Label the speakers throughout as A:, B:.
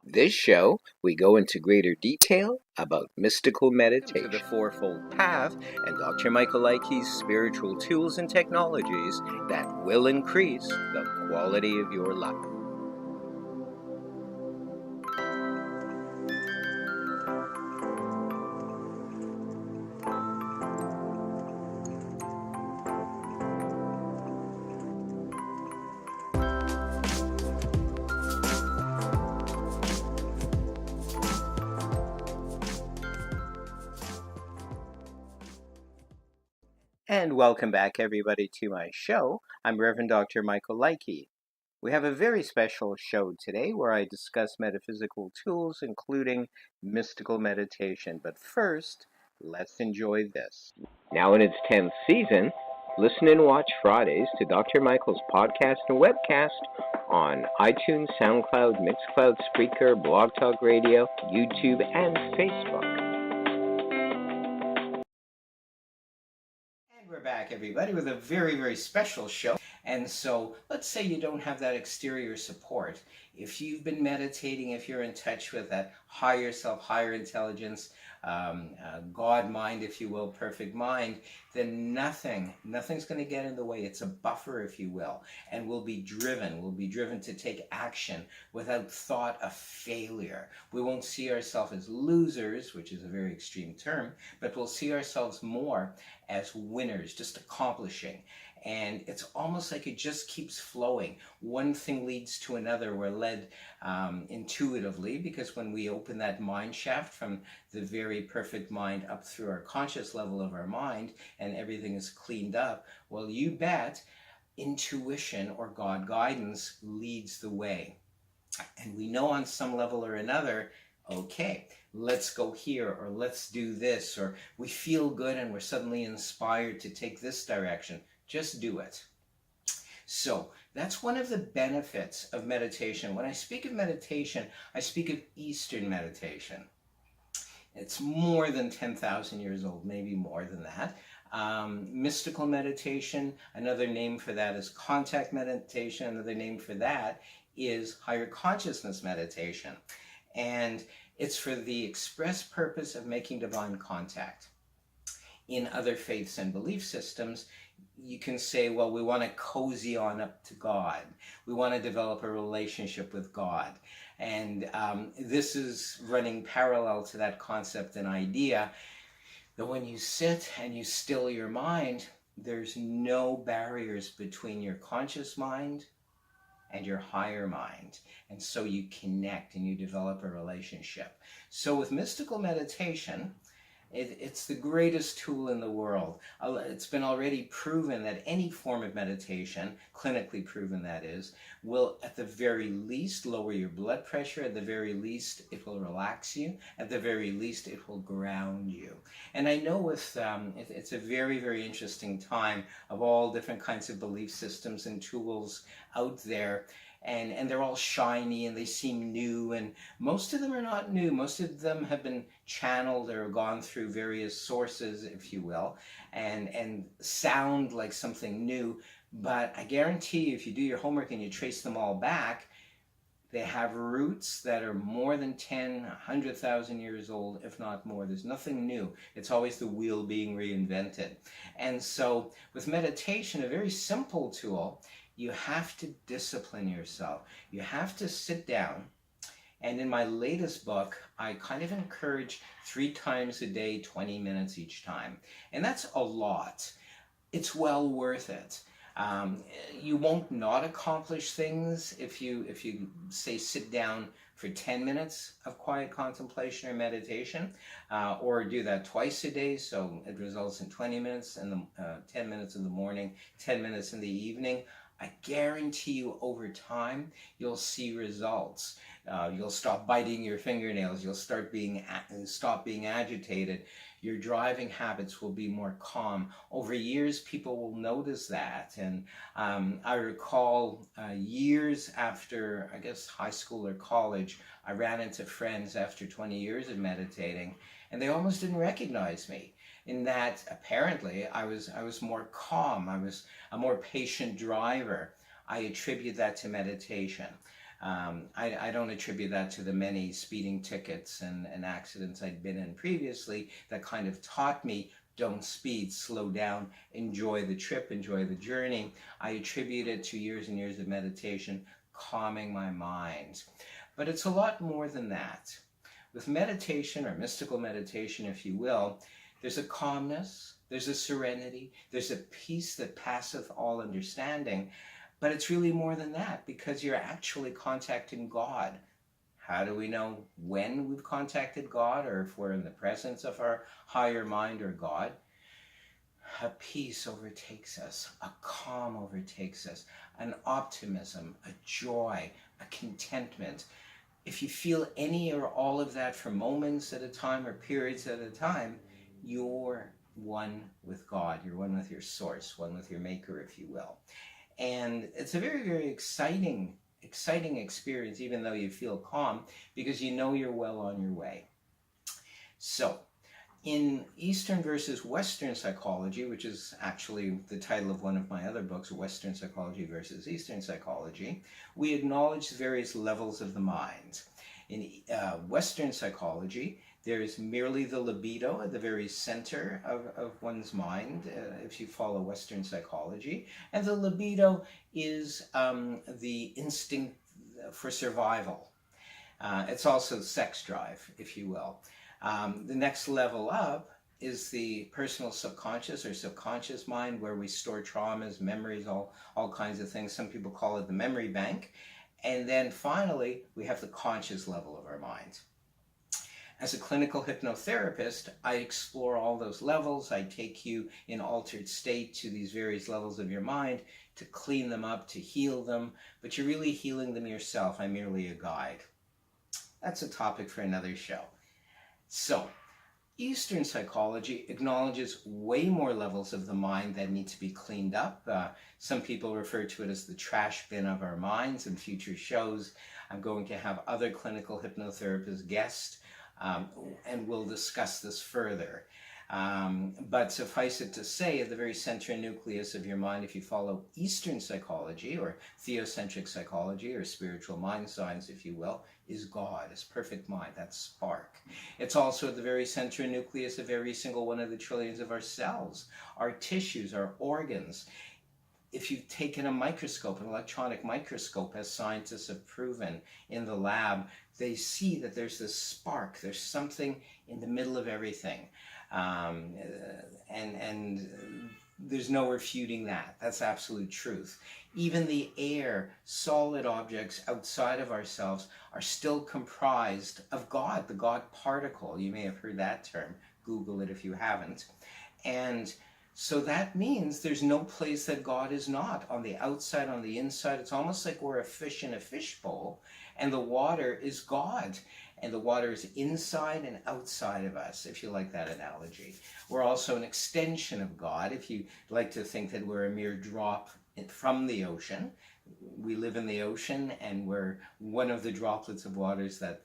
A: This show, we go into greater detail about mystical meditation. To the Fourfold Path and Dr. Michael Likey's spiritual tools and technologies that will increase the quality of your life. And welcome back, everybody, to my show. I'm Reverend Dr. Michael Likey. We have a very special show today where I discuss metaphysical tools, including mystical meditation. But first, let's enjoy this. Now in its 10th season, listen and watch Fridays to Dr. Michael's podcast and webcast on iTunes, SoundCloud, Mixcloud, Spreaker, Blog Talk Radio, YouTube, and Facebook. We're back, everybody, with a very, very special show. And so let's say you don't have that exterior support. If you've been meditating, if you're in touch with that higher self, higher intelligence, God mind, if you will, perfect mind, then nothing's going to get in the way. It's a buffer, if you will, and we'll be driven to take action without thought of failure. We won't see ourselves as losers, which is a very extreme term, but we'll see ourselves more as winners, just accomplishing. And it's almost like it just keeps flowing. One thing leads to another. We're led intuitively, because when we open that mind shaft from the very perfect mind up through our conscious level of our mind, and everything is cleaned up, well, you bet, intuition or God guidance leads the way. And we know on some level or another, okay, let's go here, or let's do this, or we feel good and we're suddenly inspired to take this direction. Just do it. So that's one of the benefits of meditation. When I speak of meditation, I speak of Eastern meditation. It's more than 10,000 years old, maybe more than that. Mystical meditation, another name for that is contact meditation. Another name for that is higher consciousness meditation. And it's for the express purpose of making divine contact. In other faiths and belief systems, you can say, well, we want to cozy on up to God. We want to develop a relationship with God. And this is running parallel to that concept and idea that when you sit and you still your mind, there's no barriers between your conscious mind and your higher mind. And so you connect and you develop a relationship. So with mystical meditation, it's the greatest tool in the world. It's been already proven that any form of meditation, clinically proven that is, will at the very least lower your blood pressure. At the very least, it will relax you. At the very least, it will ground you. And I know it's a very, very interesting time of all different kinds of belief systems and tools out there. And they're all shiny and they seem new, and most of them are not new. Most of them have been channeled or gone through various sources, if you will, and sound like something new. But I guarantee you, if you do your homework and you trace them all back, they have roots that are more than 10, 100,000 years old, if not more. There's nothing new. It's always the wheel being reinvented. And so with meditation, a very simple tool, you have to discipline yourself. You have to sit down. And in my latest book, I kind of encourage 3 times a day, 20 minutes each time. And that's a lot. It's well worth it. You won't not accomplish things if you say sit down for 10 minutes of quiet contemplation or meditation, or do that twice a day, so it results in 20 minutes in the 10 minutes in the morning, 10 minutes in the evening. I guarantee you over time, you'll see results. You'll stop biting your fingernails. You'll stop being agitated. Your driving habits will be more calm. Over years, people will notice that. And I recall years after, I guess, high school or college, I ran into friends after 20 years of meditating, and they almost didn't recognize me. In that, apparently, I was more calm. I was a more patient driver. I attribute that to meditation. I don't attribute that to the many speeding tickets and accidents I'd been in previously that kind of taught me don't speed, slow down, enjoy the trip, enjoy the journey. I attribute it to years and years of meditation, calming my mind. But it's a lot more than that. With meditation, or mystical meditation, if you will, there's a calmness, there's a serenity, there's a peace that passeth all understanding. But it's really more than that, because you're actually contacting God. How do we know when we've contacted God, or if we're in the presence of our higher mind or God? A peace overtakes us, a calm overtakes us, an optimism, a joy, a contentment. If you feel any or all of that for moments at a time or periods at a time, you're one with God. You're one with your source, one with your maker, if you will. And it's a very, very exciting experience, even though you feel calm, because you know you're well on your way. So, in Eastern versus Western psychology, which is actually the title of one of my other books, Western Psychology versus Eastern Psychology, we acknowledge various levels of the mind. In Western psychology, there is merely the libido at the very center of one's mind, if you follow Western psychology. And the libido is the instinct for survival. It's also sex drive, if you will. The next level up is the personal subconscious or subconscious mind, where we store traumas, memories, all kinds of things. Some people call it the memory bank. And then finally, we have the conscious level of our mind. As a clinical hypnotherapist, I explore all those levels. I take you in altered state to these various levels of your mind to clean them up, to heal them, but you're really healing them yourself. I'm merely a guide. That's a topic for another show. So, Eastern psychology acknowledges way more levels of the mind that need to be cleaned up. Some people refer to it as the trash bin of our minds. In future shows, I'm going to have other clinical hypnotherapists guests, and we'll discuss this further. But suffice it to say, at the very center and nucleus of your mind, if you follow Eastern psychology, or theocentric psychology, or spiritual mind science, if you will, is God, is perfect mind, that spark. It's also at the very center and nucleus of every single one of the trillions of our cells, our tissues, our organs. If you've taken a microscope, an electronic microscope, as scientists have proven in the lab, they see that there's this spark, there's something in the middle of everything. And there's no refuting that. That's absolute truth. Even the air, solid objects outside of ourselves are still comprised of God, the God particle. You may have heard that term. Google it if you haven't. And so that means there's no place that God is not. On the outside, on the inside, it's almost like we're a fish in a fishbowl, and the water is God. And the water is inside and outside of us, if you like that analogy. We're also an extension of God, if you like to think that we're a mere drop from the ocean. We live in the ocean, and we're one of the droplets of waters that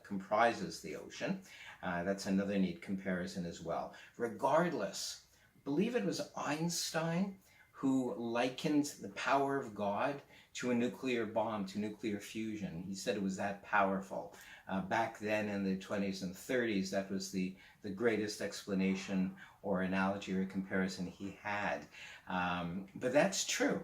A: comprises the ocean. That's another neat comparison as well. Regardless, I believe it was Einstein who likened the power of God to a nuclear bomb, to nuclear fusion. He said it was that powerful. Back then in the 20s and 30s, that was the greatest explanation or analogy or comparison he had. But that's true.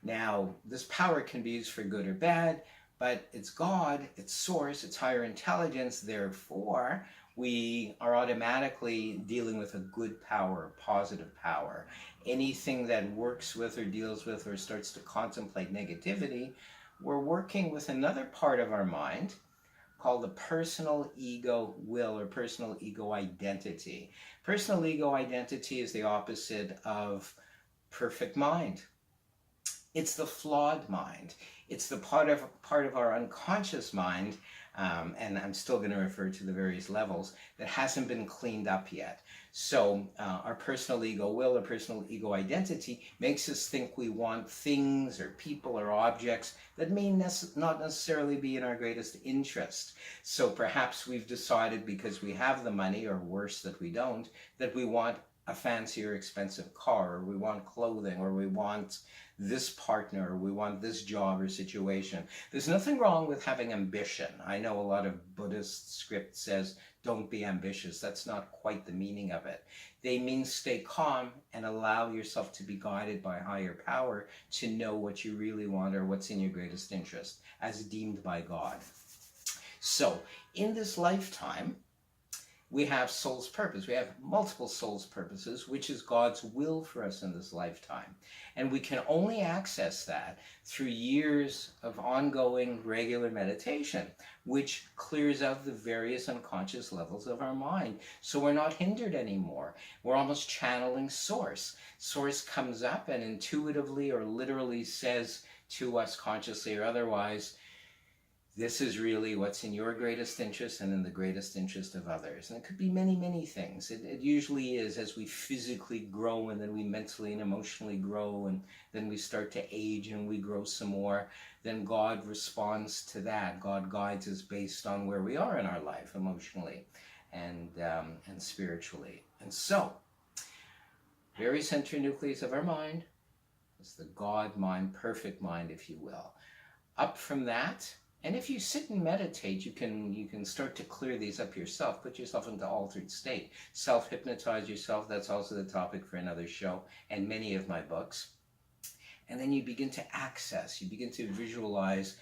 A: Now, this power can be used for good or bad, but it's God, it's source, it's higher intelligence, therefore we are automatically dealing with a good power, positive power. Anything that works with or deals with or starts to contemplate negativity, we're working with another part of our mind called the personal ego will, or personal ego identity. Personal ego identity is the opposite of perfect mind. It's the flawed mind. It's the part of our unconscious mind, and I'm still going to refer to the various levels, that hasn't been cleaned up yet. So our personal ego will, or personal ego identity, makes us think we want things or people or objects that may not necessarily be in our greatest interest. So perhaps we've decided, because we have the money, or worse, that we don't, that we want a fancier, expensive car, or we want clothing, or we want this partner, or we want this job or situation. There's nothing wrong with having ambition. I know a lot of Buddhist script says, don't be ambitious. That's not quite the meaning of it. They mean stay calm and allow yourself to be guided by higher power to know what you really want or what's in your greatest interest, as deemed by God. So, in this lifetime, we have soul's purpose. We have multiple soul's purposes, which is God's will for us in this lifetime. And we can only access that through years of ongoing regular meditation, which clears out the various unconscious levels of our mind. So we're not hindered anymore. We're almost channeling Source. Source comes up and intuitively or literally says to us, consciously or otherwise, this is really what's in your greatest interest and in the greatest interest of others. And it could be many, many things. It usually is as we physically grow and then we mentally and emotionally grow and then we start to age and we grow some more. Then God responds to that. God guides us based on where we are in our life emotionally and spiritually. And so, very central nucleus of our mind is the God mind, perfect mind, if you will. Up from that, and if you sit and meditate, you can start to clear these up yourself. Put yourself into altered state. Self-hypnotize yourself. That's also the topic for another show and many of my books. And then you begin to access, you begin to visualize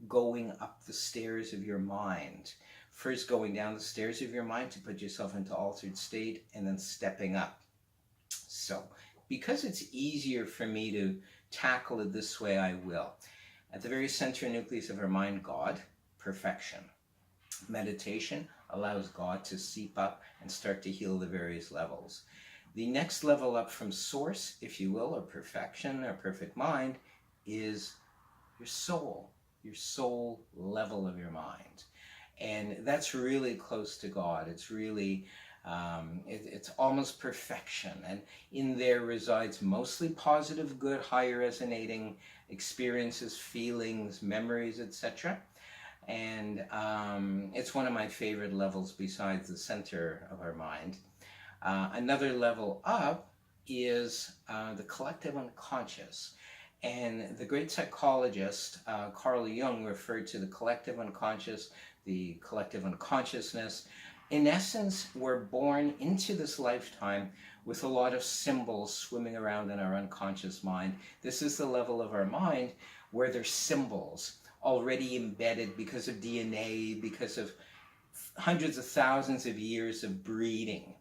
A: going up the stairs of your mind. First going down the stairs of your mind to put yourself into altered state and then stepping up. So, because it's easier for me to tackle it this way, I will. At the very center nucleus of our mind, God, perfection. Meditation allows God to seep up and start to heal the various levels. The next level up from Source, if you will, or perfection or perfect mind, is your soul level of your mind. And that's really close to God. It's really, it's almost perfection. And in there resides mostly positive, good, high resonating experiences, feelings, memories, etc. And it's one of my favorite levels besides the center of our mind. Another level up is the collective unconscious. And the great psychologist Carl Jung referred to the collective unconscious, the collective unconsciousness. In essence, we're born into this lifetime with a lot of symbols swimming around in our unconscious mind. This is the level of our mind where there's symbols already embedded because of DNA, because of hundreds of thousands of years of breeding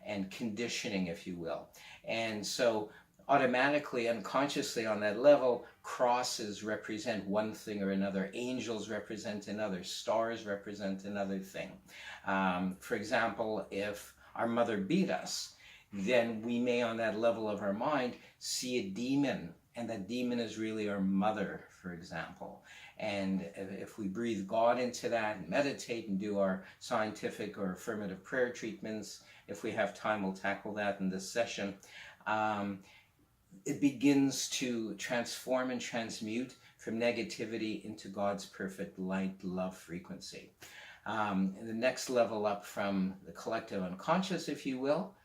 A: and conditioning, if you will. And so automatically, unconsciously on that level, crosses represent one thing or another. Angels represent another. Stars represent another thing. For example, if our mother beat us, then we may, on that level of our mind, see a demon, and that demon is really our mother, for example. And if we breathe God into that and meditate and do our scientific or affirmative prayer treatments, if we have time, we'll tackle that in this session. It begins to transform and transmute from negativity into God's perfect light, love frequency. The next level up from the collective unconscious, if you will,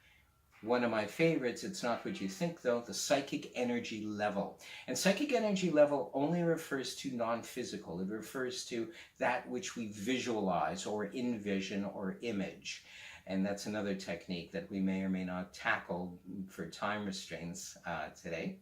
A: one of my favorites, it's not what you think though, the psychic energy level. And psychic energy level only refers to non-physical. It refers to that which we visualize or envision or image. And that's another technique that we may or may not tackle for time restraints today.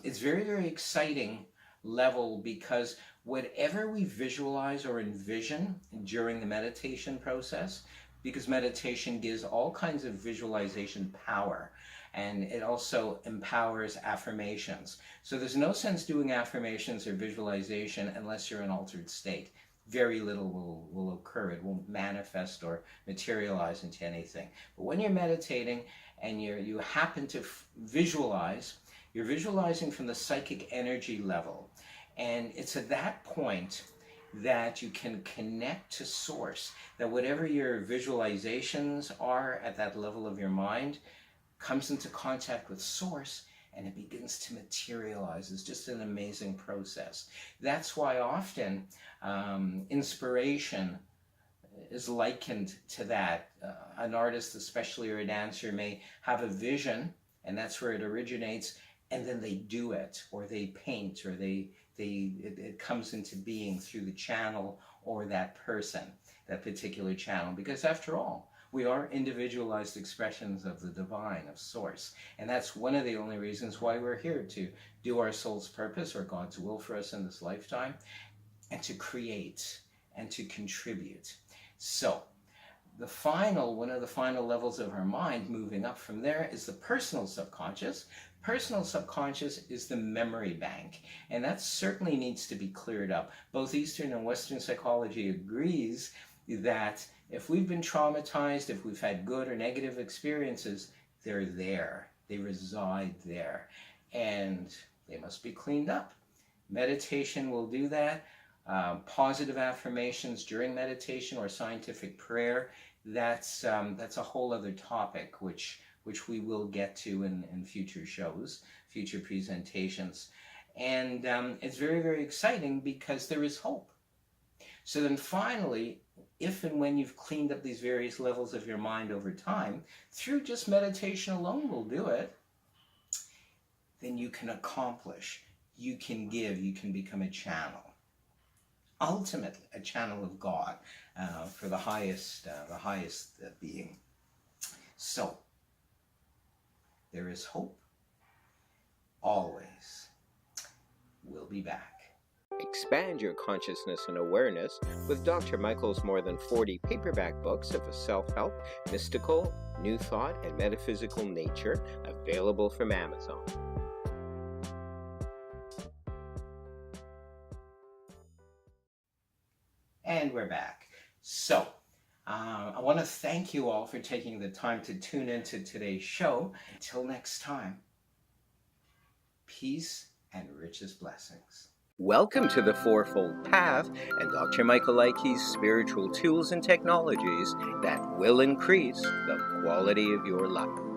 A: It's very, very exciting level because whatever we visualize or envision during the meditation process, because meditation gives all kinds of visualization power, and it also empowers affirmations. So there's no sense doing affirmations or visualization unless you're in altered state. Very little will occur. It won't manifest or materialize into anything. But when you're meditating and you happen to visualize, you're visualizing from the psychic energy level. And it's at that point that you can connect to Source, that whatever your visualizations are at that level of your mind comes into contact with Source and it begins to materialize. It's just an amazing process. That's why often inspiration is likened to that. An artist, especially, or a dancer, may have a vision, and that's where it originates, and then they do it, or they paint, or it comes into being through the channel or that person, that particular channel. Because after all, we are individualized expressions of the divine, of source. And that's one of the only reasons why we're here, to do our soul's purpose or God's will for us in this lifetime, and to create and to contribute. So one of the final levels of our mind, moving up from there, is the personal subconscious. Personal subconscious is the memory bank, and that certainly needs to be cleared up. Both Eastern and Western psychology agrees that if we've been traumatized, if we've had good or negative experiences, they're there. They reside there, and they must be cleaned up. Meditation will do that. Positive affirmations during meditation or scientific prayer, that's a whole other topic, which we will get to in future shows, future presentations. And it's very, very exciting because there is hope. So then finally, if and when you've cleaned up these various levels of your mind over time, through just meditation alone will do it, then you can accomplish, you can give, you can become a channel. Ultimately, a channel of God for the highest being. So, there is hope. Always. We'll be back. Expand your consciousness and awareness with Dr. Michael's more than 40 paperback books of a self-help, mystical, new thought, and metaphysical nature, available from Amazon. And we're back. So, I want to thank you all for taking the time to tune into today's show. Until next time, peace and richest blessings. Welcome to the Fourfold Path and Dr. Michael Likey's spiritual tools and technologies that will increase the quality of your life.